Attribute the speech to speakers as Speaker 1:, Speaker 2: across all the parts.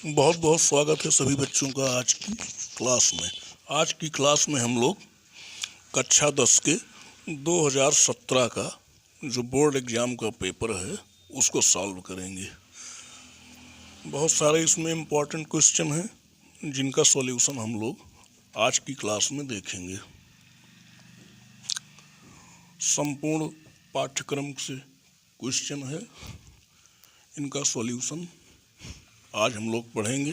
Speaker 1: बहुत बहुत स्वागत है सभी बच्चों का आज की क्लास में। आज की क्लास में हम लोग कक्षा 10 के 2017 का जो बोर्ड एग्ज़ाम का पेपर है उसको सॉल्व करेंगे। बहुत सारे इसमें इम्पोर्टेंट क्वेश्चन हैं जिनका सॉल्यूशन हम लोग आज की क्लास में देखेंगे। संपूर्ण पाठ्यक्रम से क्वेश्चन है, इनका सॉल्यूशन आज हम लोग पढ़ेंगे।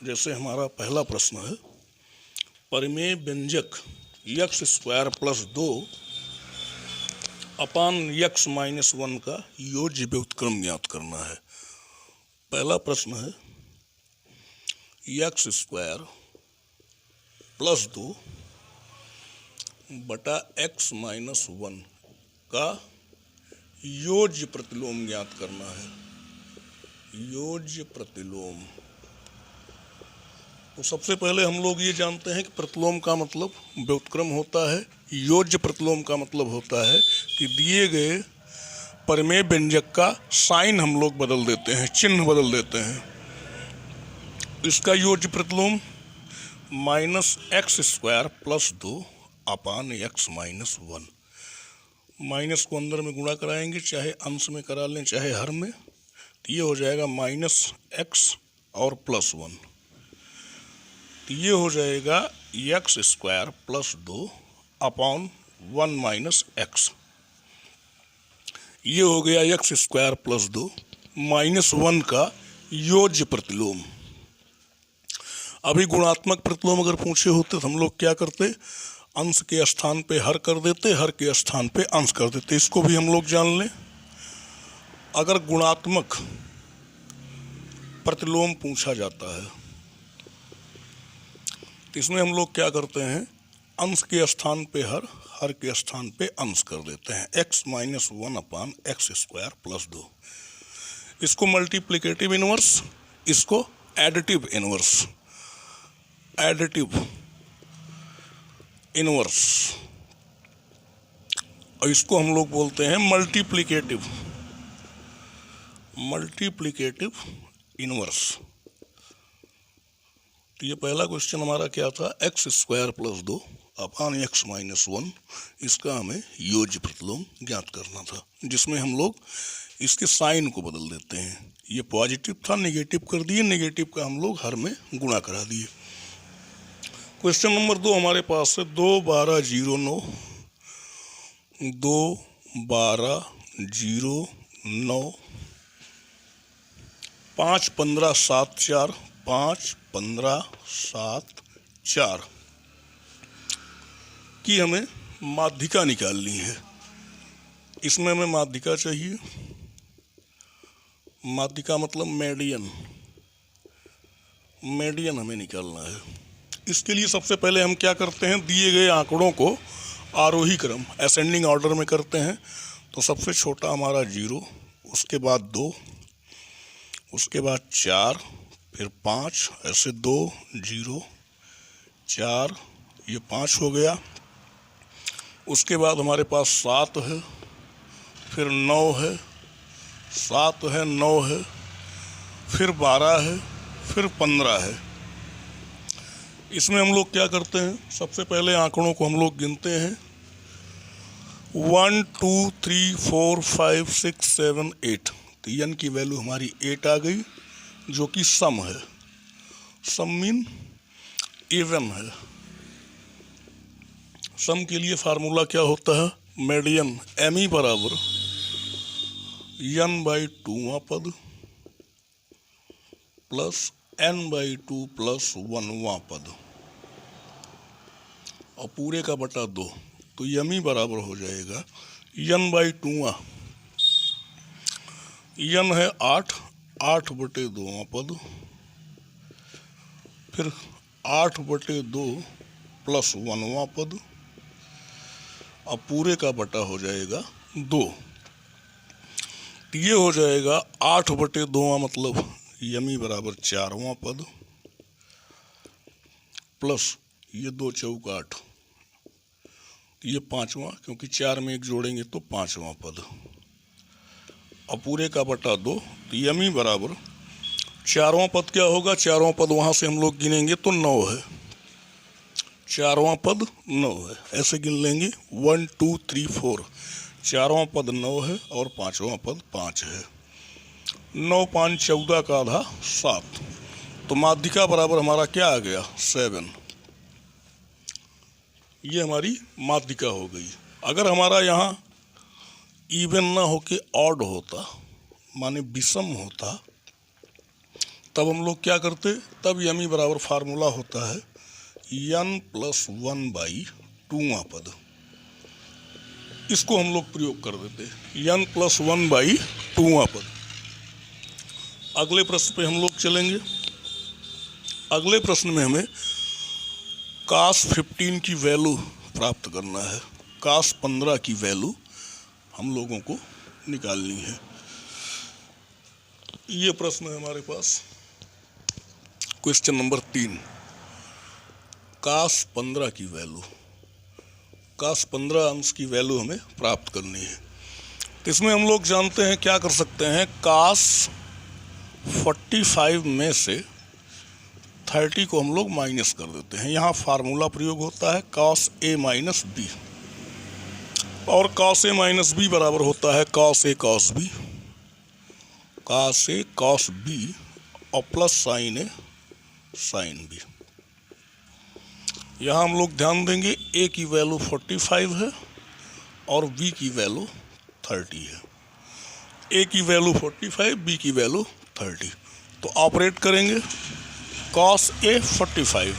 Speaker 1: जैसे हमारा पहला प्रश्न है, परिमेय व्यंजक x स्क्वायर प्लस 2 अपान x माइनस 1 का योज्य व्युत्क्रम ज्ञात करना है। पहला प्रश्न है x स्क्वायर प्लस 2 बटा x माइनस 1 का योज्य प्रतिलोम ज्ञात करना है। योज्य प्रतिलोम, तो सबसे पहले हम लोग ये जानते हैं कि प्रतिलोम का मतलब व्युत्क्रम होता है। योज्य प्रतिलोम का मतलब होता है कि दिए गए परिमेय व्यंजक का साइन हम लोग बदल देते हैं, चिन्ह बदल देते हैं। इसका योज्य प्रतिलोम माइनस एक्स स्क्वायर प्लस 2 अपान एक्स माइनस 1। माइनस को अंदर में गुणा कराएंगे, चाहे अंश में करा लें चाहे हर में, तो ये हो जाएगा माइनस एक्स और प्लस 1। तो ये हो जाएगा x square plus 2 upon 1 minus x. ये हो गया एक्स स्क्वायर प्लस 2 माइनस 1 का योज्य प्रतिलोम। अभी गुणात्मक प्रतिलोम अगर पूछे होते तो हम लोग क्या करते, अंश के स्थान पे हर कर देते, हर के स्थान पे अंश कर देते। इसको भी हम लोग जान लें। अगर गुणात्मक प्रतिलोम पूछा जाता है तो इसमें हम लोग क्या करते हैं, अंश के स्थान पे हर, हर के स्थान पे अंश कर देते हैं। x माइनस 1 अपान एक्स स्क्वायर प्लस 2। इसको मल्टीप्लिकेटिव इनवर्स, इसको एडिटिव इनवर्स, एडिटिव इनवर्स, और इसको हम लोग बोलते हैं मल्टीप्लिकेटिव, मल्टीप्लिकेटिव इनवर्स। तो ये पहला क्वेश्चन हमारा क्या था, एक्स स्क्वायर प्लस 2 अपान एक्स माइनस 1, इसका हमें योज्य प्रतिलोम ज्ञात करना था, जिसमें हम लोग इसके साइन को बदल देते हैं। ये पॉजिटिव था, नेगेटिव कर दिए, नेगेटिव का हम लोग हर में गुणा करा दिए। क्वेश्चन नंबर 2 हमारे पास है 2 12 0 9, 2 12 0 9, 5 15 7 4, 5 15 7 4 की हमें माध्यिका निकालनी है। इसमें हमें माध्यिका चाहिए। माध्यिका मतलब मेडियन, मेडियन हमें निकालना है। इसके लिए सबसे पहले हम क्या करते हैं, दिए गए आंकड़ों को आरोही क्रम, असेंडिंग ऑर्डर में करते हैं। तो सबसे छोटा हमारा 0, उसके बाद 2, उसके बाद 4, फिर 5, ऐसे 2 0 4, ये 5 हो गया। उसके बाद हमारे पास 7 है, फिर 9 है, 7 है 9 है, फिर 12 है, फिर 15 है। इसमें हम लोग क्या करते हैं, सबसे पहले आंकड़ों को हम लोग गिनते हैं। 1 2 3 4 5 6 7 8। तो n की वैल्यू हमारी 8 आ गई, जो कि सम है। सम मीन इवन है। सम के लिए फार्मूला क्या होता है, मेडियन m ई बराबर n/2वां पद प्लस n/2 प्लस 1वां पद और पूरे का बटा 2। तो m ई बराबर हो जाएगा n/2वां, n है 8, 8/2वां पद, फिर 8/2 प्लस 1वां पद और पूरे का बटा हो जाएगा 2। ये हो जाएगा 8/2वां मतलब यमी बराबर 4वां पद प्लस ये 2 चौक 8, ये 5वां, क्योंकि 4 में 1 जोड़ेंगे तो 5वां पद और पूरे का बटा 2। तो यमी बराबर चारवां पद क्या होगा? चारवां पद वहाँ से हम लोग गिनेंगे तो 9 है। चारवां पद 9 है, ऐसे गिन लेंगे 1 2 3 4। चारवां पद 9 है और पांचवां पद 5 है। 9 5 14 का आधा 7। तो माध्यिका बराबर हमारा क्या आ गया? 7। ये हमारी माध्यिका हो गई। अगर हमारा यहाँ इवन ना होके ऑड होता, माने विषम होता, तब हम लोग क्या करते? तब यमी बराबर फार्मूला होता है n+1/2वां पद। इसको हम लोग प्रयोग कर देते, n+1/2वां पद। अगले प्रश्न पे हम लोग चलेंगे। अगले प्रश्न में हमें cos 15 की वैल्यू प्राप्त करना है। cos 15 की वैल्यू हम लोगों को निकालनी है। ये प्रश्न है हमारे पास, क्वेश्चन नंबर 3। cos 15 की वैल्यू, cos 15 अंश की वैल्यू हमें प्राप्त करनी है। तो इसमें हम लोग जानते हैं क्या कर सकते हैं, cos 45 में से 30 को हम लोग माइनस कर देते हैं। यहाँ फार्मूला प्रयोग होता है cos a माइनस b, और cos a माइनस b बराबर होता है cos a cos b, cos a cos b और plus sin a sin b। यहाँ हम लोग ध्यान देंगे a की वैल्यू 45 है और b की वैल्यू 30 है। a की वैल्यू 45, b की वैल्यू 30। तो ऑपरेट करेंगे cos a 45,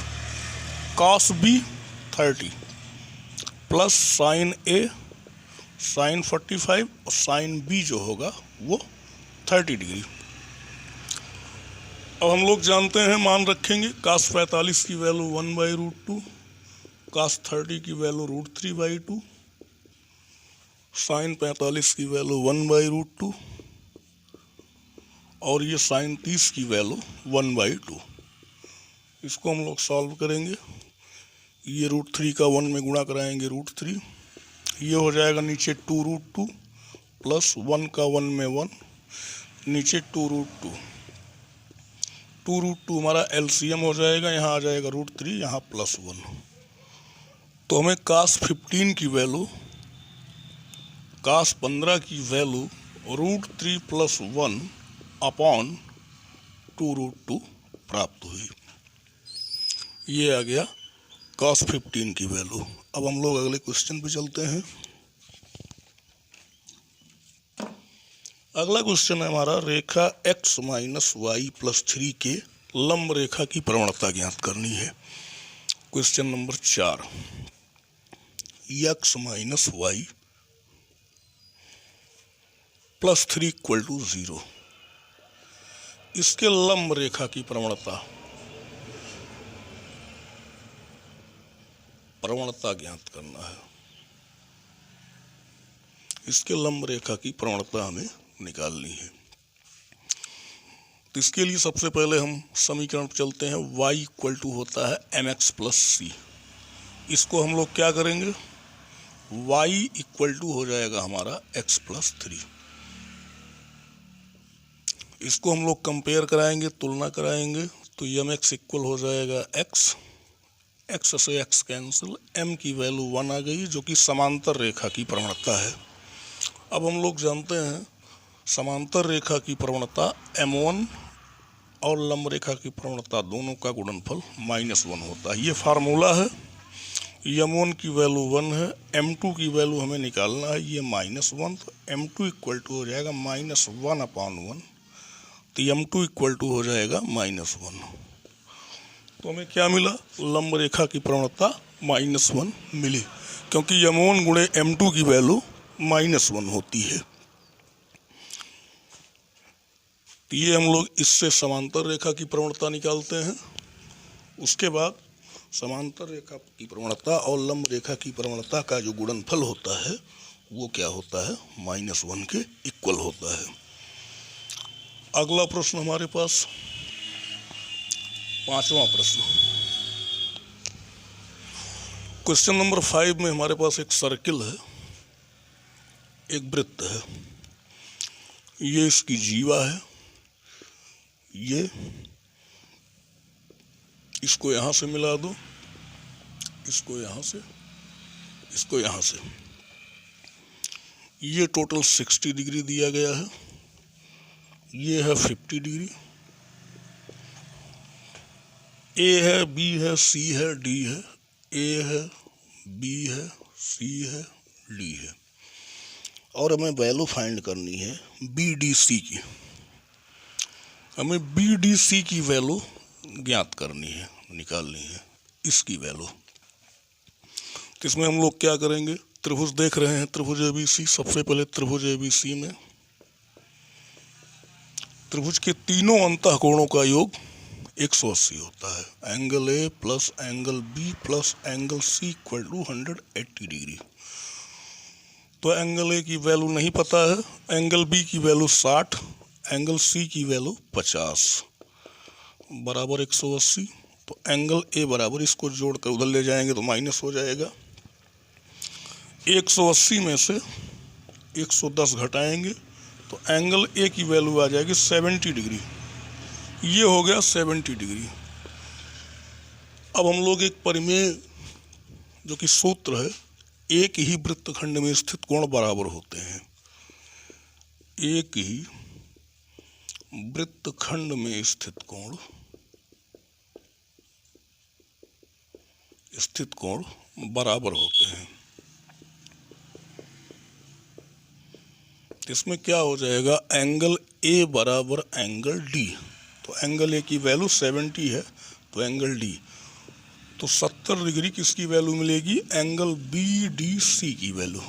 Speaker 1: cos b 30 plus sin a sin 45 और sin b जो होगा वो 30 डिग्री। अब हम लोग जानते हैं, मान रखेंगे cos 45 की वैल्यू 1/√2, cos 30 की वैल्यू √3/2, sin 45 की वैल्यू 1/√2 और ये sin 30 की वैल्यू 1/2। इसको हम लोग सॉल्व करेंगे। ये √3 का 1 में गुणा कराएंगे √3, ये हो जाएगा नीचे 2√2 प्लस 1 का 1 में 1, नीचे 2√2। 2√2 हमारा एलसीएम हो जाएगा, यहाँ आ जाएगा √3, यहाँ +1। तो हमें cos 15 की वैल्यू, cos 15 की वैल्यू √3 + 1 अपॉन 2√2 प्राप्त हुई। ये आ गया cos 15 की वैल्यू। अब हम लोग अगले क्वेश्चन पे चलते हैं। अगला क्वेश्चन है हमारा, रेखा x - y + 3 के लंब रेखा की प्रवणता ज्ञात करनी है। क्वेश्चन नंबर 4, x - y + 3 = 0, इसके लंब रेखा की प्रवणता ज्ञात करना है। इसके लंब रेखा की प्रवणता हमें निकालनी है। तो इसके लिए सबसे पहले हम समीकरण पर चलते हैं। y = होता है mx + c। इसको हम लोग क्या करेंगे, y = हो जाएगा हमारा x + 3। इसको हम लोग कंपेयर कराएंगे, तुलना कराएंगे, तो mx = हो जाएगा x, x से x कैंसिल, m की वैल्यू 1 आ गई, जो कि समांतर रेखा की प्रवणता है। अब हम लोग जानते हैं समांतर रेखा की प्रवणता m1 और लंब रेखा की प्रवणता दोनों का गुणनफल -1 होता है। ये फार्मूला है। m1 की वैल्यू 1 है, m2 की वैल्यू हमें निकालना है, ये -1, तो m2 = हो जाएगा -1/1। तो m2 = हो जाएगा -1। तो हमें क्या मिला, लंब रेखा की प्रवणता -1 मिली, क्योंकि m1 गुणे m2 की वैल्यू -1 होती है। तो ये हम लोग इससे समांतर रेखा की प्रवणता निकालते हैं। उसके बाद समांतर रेखा की प्रवणता और लंब रेखा की प्रवणता का जो गुणनफल होता है वो क्या होता है, -1 के इक्वल होता है। अगला प्रश्न हमारे पास, 5वां प्रश्न, क्वेश्चन नंबर 5 में हमारे पास एक सर्किल है, एक वृत्त है, ये इसकी जीवा है, ये इसको यहाँ से मिला दो, इसको यहाँ से, इसको यहाँ से, ये टोटल 60 डिग्री दिया गया है। ये है 50 डिग्री, ए है, बी है, सी है, डी है, ए है, बी है, सी है, डी है, और हमें वैल्यू फाइंड करनी है बी डी सी की। हमें बी डी सी की वैल्यू ज्ञात करनी है, निकालनी है इसकी वैल्यू। तो इसमें हम लोग क्या करेंगे, त्रिभुज देख रहे हैं, त्रिभुज एबीसी। सबसे पहले त्रिभुज एबीसी में त्रिभुज के तीनों अंतःकोणों का योग 180 होता है। Angle A plus angle B plus angle C equal to 180 degree. तो एंगल ए की वैल्यू नहीं पता है, एंगल बी की वैल्यू 60, एंगल सी की वैल्यू 50 बराबर 180। तो एंगल ए बराबर, इसको जोड़कर उधर ले जाएंगे तो माइनस हो जाएगा। 180 में से 110 घटाएंगे तो एंगल ए की वैल्यू आ जाएगी 70 डिग्री। ये हो गया 70 डिग्री। अब हम लोग एक परिमेय जो कि सूत्र है, एक ही वृत्तखंड में स्थित कोण बराबर होते हैं। एक ही वृत्तखंड में स्थित कोण बराबर होते हैं। इसमें क्या हो जाएगा, एंगल ए बराबर एंगल डी। तो एंगल ए की वैल्यू 70 है, तो एंगल डी, तो 70 डिग्री किसकी वैल्यू मिलेगी, एंगल बी डी सी की वैल्यू।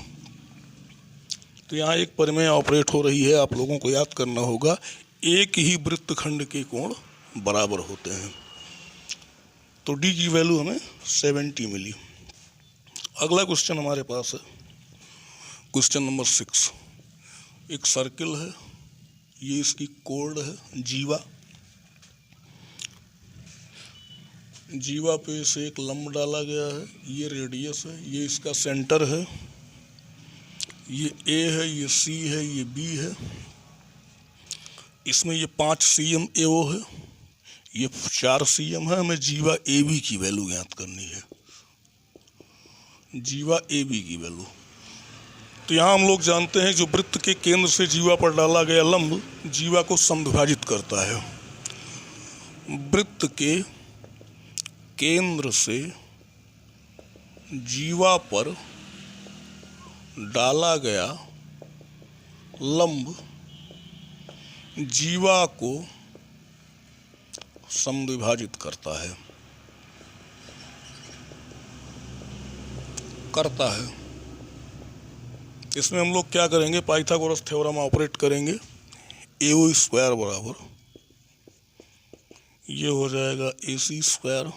Speaker 1: तो यहाँ एक परिमेय ऑपरेट हो रही है, आप लोगों को याद करना होगा, एक ही वृत्तखंड के कोण बराबर होते हैं। तो डी की वैल्यू हमें 70 मिली। अगला क्वेश्चन हमारे पास है क्वेश्चन नंबर 6। एक सर्किल है, ये इसकी कोण है जीवा। जीवा पे से एक लंब डाला गया है, ये रेडियस है, ये इसका सेंटर है, ये ए है, ये सी है, ये बी है। इसमें ये 5 cm एओ है, ये 4 cm है। हमें जीवा ए बी की वैल्यू ज्ञात करनी है, जीवा ए बी की वैल्यू। तो यहाँ हम लोग जानते हैं जो वृत्त के केंद्र से जीवा पर डाला गया लंब जीवा को समद्विभाजित करता है। वृत्त के केंद्र से जीवा पर डाला गया लंब जीवा को समद्विभाजित करता है। इसमें हम लोग क्या करेंगे, पाइथागोरस थ्योरम ऑपरेट करेंगे। एओ स्क्वायर बराबर, ये हो जाएगा AC square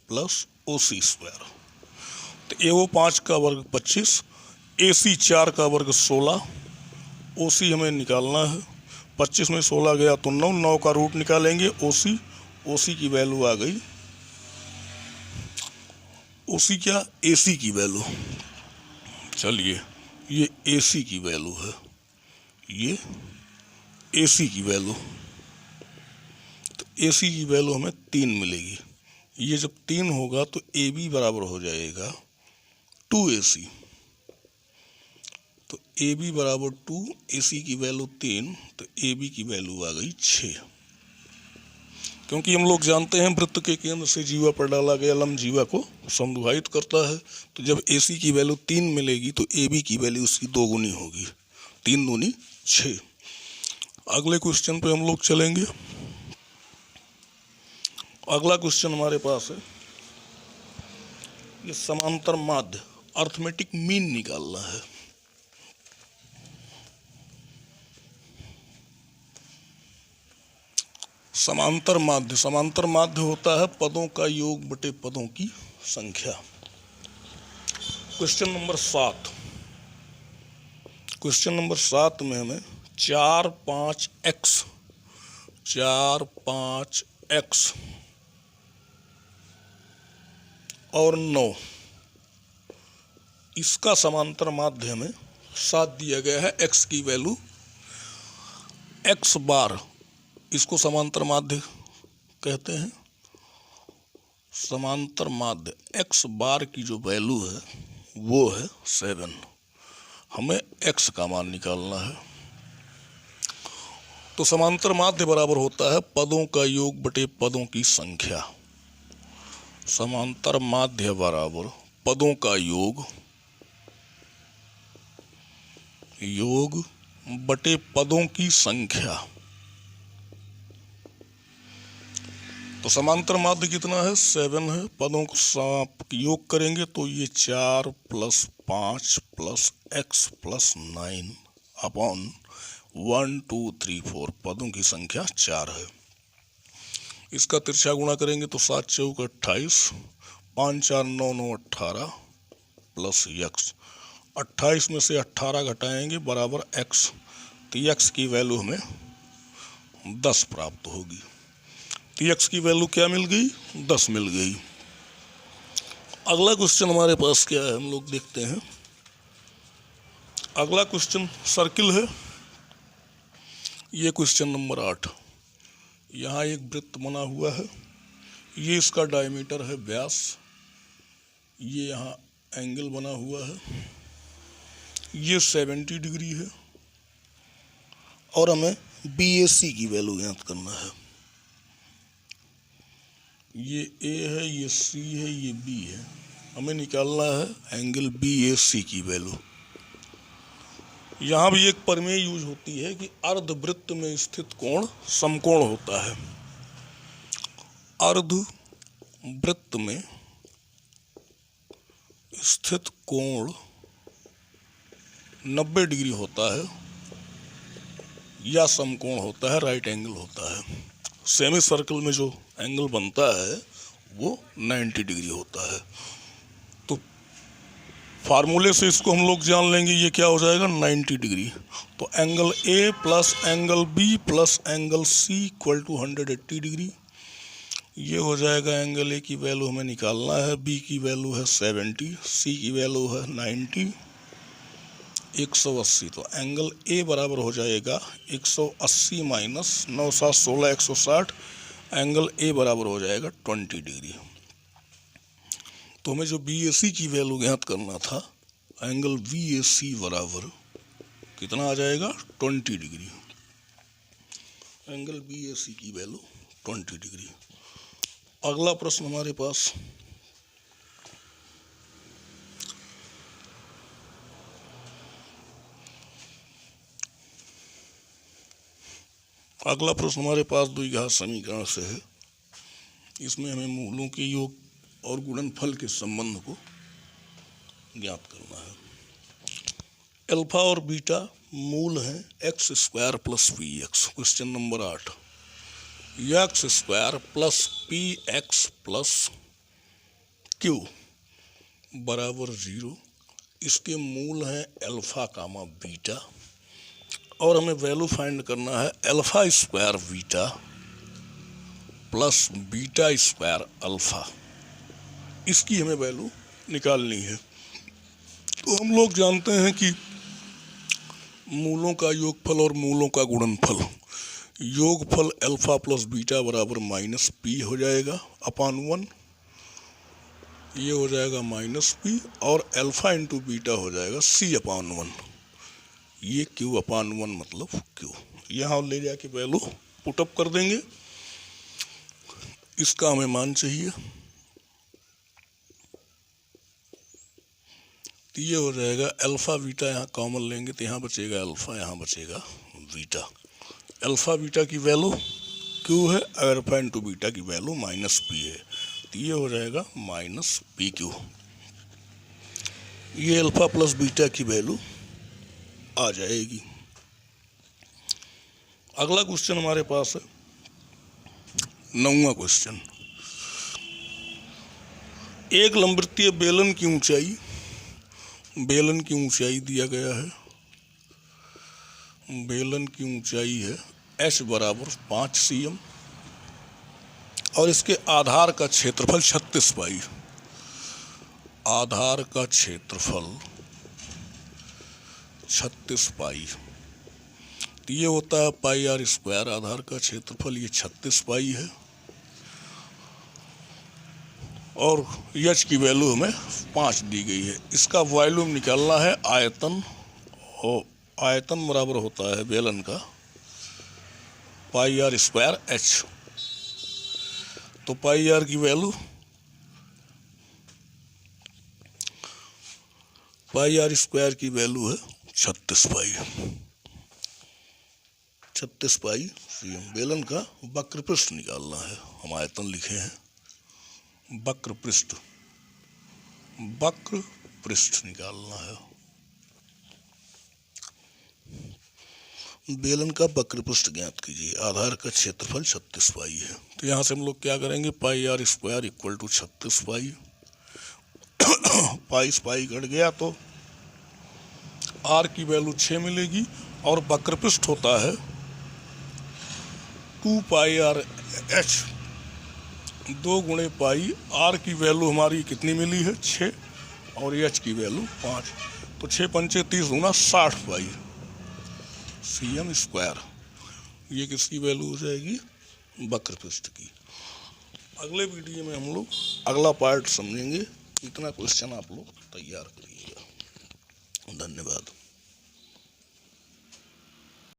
Speaker 1: plus OC square. तो एओ 5 का वर्ग 25, AC 4 का वर्ग 16, OC हमें निकालना है। 25 में 16 गया तो 9, 9 का रूट निकालेंगे। OC की वैल्यू आ गई, OC क्या, AC की वैल्यू। चलिए, ये AC की वैल्यू है, ये AC की वैल्यू। तो AC की वैल्यू हमें 3 मिलेगी। ये जब 3 होगा तो AB बराबर हो जाएगा 2AC। तो AB बराबर 2, AC की वैल्यू 3, तो AB की वैल्यू आ गई 6। क्योंकि हम लोग जानते हैं वृत्त के केंद्र से जीवा पर डाला गया लंब जीवा को समद्विभाजित करता है। तो जब AC की वैल्यू 3 मिलेगी तो AB की वैल्यू उसकी 2 गुनी होगी, 3 दूनी 6। अगले क्वेश्चन पे हम लोग चलेंगे। अगला क्वेश्चन हमारे पास है, ये समांतर माध्य अर्थमेटिक मीन निकालना है। समांतर माध्य होता है पदों का योग बटे पदों की संख्या। Question number 7। क्वेश्चन नंबर 7 में हमें 4, 5x और 9 इसका समांतर माध्य हमें 7 दिया गया है। x की वैल्यू x बार इसको समांतर माध्य कहते हैं। समांतर माध्य x बार की जो वैल्यू है वो है 7। हमें x का मान निकालना है। तो समांतर माध्य बराबर होता है पदों का योग बटे पदों की संख्या। समांतर माध्य बराबर पदों का योग बटे पदों की संख्या। तो समांतर माध्य कितना है? 7 है। पदों को योग करेंगे तो ये 4 + 5 + x + 9 अपॉन 1 2 3 4 पदों की संख्या 4 है। इसका तिरछा गुणा करेंगे तो 7 चौक 28, 5 4 9 9 18 प्लस x। 28 में से 18 घटाएंगे बराबर x। तो x की वैल्यू हमें 10 प्राप्त होगी। तो x की वैल्यू क्या मिल गई? 10 मिल गई। अगला क्वेश्चन हमारे पास क्या है हम लोग देखते हैं। अगला क्वेश्चन सर्किल है। ये क्वेश्चन नंबर 8। यहाँ एक वृत्त बना हुआ है, ये इसका डायमीटर है व्यास, ये यहाँ एंगल बना हुआ है, ये 70 डिग्री है और हमें BAC की वैल्यू ज्ञात करना है। ये A है, ये C है, ये B है। हमें निकालना है एंगल BAC की वैल्यू। यहाँ भी एक प्रमेय यूज होती है कि अर्धवृत्त में स्थित कोण समकोण होता है। अर्धवृत्त में स्थित कोण 90 डिग्री होता है या समकोण होता है, राइट एंगल होता है। सेमी सर्कल में जो एंगल बनता है वो 90 डिग्री होता है। तो फार्मूले से इसको हम लोग जान लेंगे, ये क्या हो जाएगा? 90 डिग्री। तो angle A plus angle B plus angle C equal to 180 degree. ये हो जाएगा एंगल A की वैल्यू हमें निकालना है, B की वैल्यू है 70, C की वैल्यू है 90, 180। तो एंगल A बराबर हो जाएगा 180 माइनस 9 7 16 160। एंगल A बराबर हो जाएगा 20 डिग्री। तो हमें जो BAC की वैल्यू ज्ञात करना था, एंगल BAC बराबर कितना आ जाएगा? 20 डिग्री। एंगल BAC की वैल्यू 20 डिग्री। अगला प्रश्न हमारे पास द्विघात समीकरण से है। इसमें हमें मूलों के योग और गुणनफल के संबंध को ज्ञात करना है। अल्फा और बीटा मूल हैं x² + px। Question number 8। x² + px + q बराबर 0। इसके मूल हैं अल्फा कामा बीटा और हमें वैल्यू फाइंड करना है α² बीटा प्लस β² अल्फा। इसकी हमें वैल्यू निकालनी है। तो हम लोग जानते हैं कि मूलों का योगफल और मूलों का गुणनफल, योगफल अल्फा प्लस बीटा बराबर -p हो जाएगा अपॉन 1। ये हो जाएगा -p और अल्फा इंटू बीटा हो जाएगा c अपॉन 1। ये q अपॉन 1 मतलब q। यहाँ ले जाके वैल्यू पुटअप कर देंगे। इसका हमें मान चाहिए। तो ये हो जाएगा अल्फा बीटा, यहाँ कॉमन लेंगे तो यहाँ बचेगा अल्फा, यहाँ बचेगा बीटा। अल्फा बीटा की वैल्यू q है, अल्फा इंटू बीटा की वैल्यू -p है। तो ये हो जाएगा -pq। ये अल्फा प्लस बीटा की वैल्यू आ जाएगी। अगला क्वेश्चन हमारे पास है 9वां क्वेश्चन। एक लंबवृत्तीय बेलन की ऊंचाई दिया गया है। बेलन की ऊंचाई है h बराबर 5 cm और इसके आधार का क्षेत्रफल 36 पाई। आधार का क्षेत्रफल 36 पाई। तो ये होता है पाई आर स्क्वायर। आधार का क्षेत्रफल ये 36 पाई है और एच की वैल्यू हमें 5 दी गई है। इसका वॉल्यूम निकालना है आयतन, और आयतन बराबर होता है बेलन का पाई आर स्क्वायर एच। तो पाई आर की वैल्यू, पाई आर स्क्वायर की वैल्यू है 36 पाई। 36 पाई सीएम। बेलन का वक्र पृष्ठ निकालना है। हम आयतन लिखे हैं, वक्र पृष्ठ, वक्र पृष्ठ निकालना है। बेलन का वक्र पृष्ठ ज्ञात कीजिए। आधार का क्षेत्रफल 36 पाई है। तो यहाँ से हम लोग क्या करेंगे, पाई आर स्क्वायर इक्वल टू 36 पाई। पाई से पाई कट गया तो आर की वैल्यू 6 मिलेगी और वक्र पृष्ठ होता है 2 पाई आर एच। 2 गुणे पाई। आर की वैल्यू हमारी कितनी मिली है 6 और एच की वैल्यू 5। तो 6 पंचे 30 गुना 60 पाई सीएम स्क्वायर। ये किसकी वैल्यू हो जाएगी, वक्र पृष्ठ की। अगले वीडियो में हम लोग अगला पार्ट समझेंगे। इतना क्वेश्चन आप लोग तैयार करिएगा। धन्यवाद।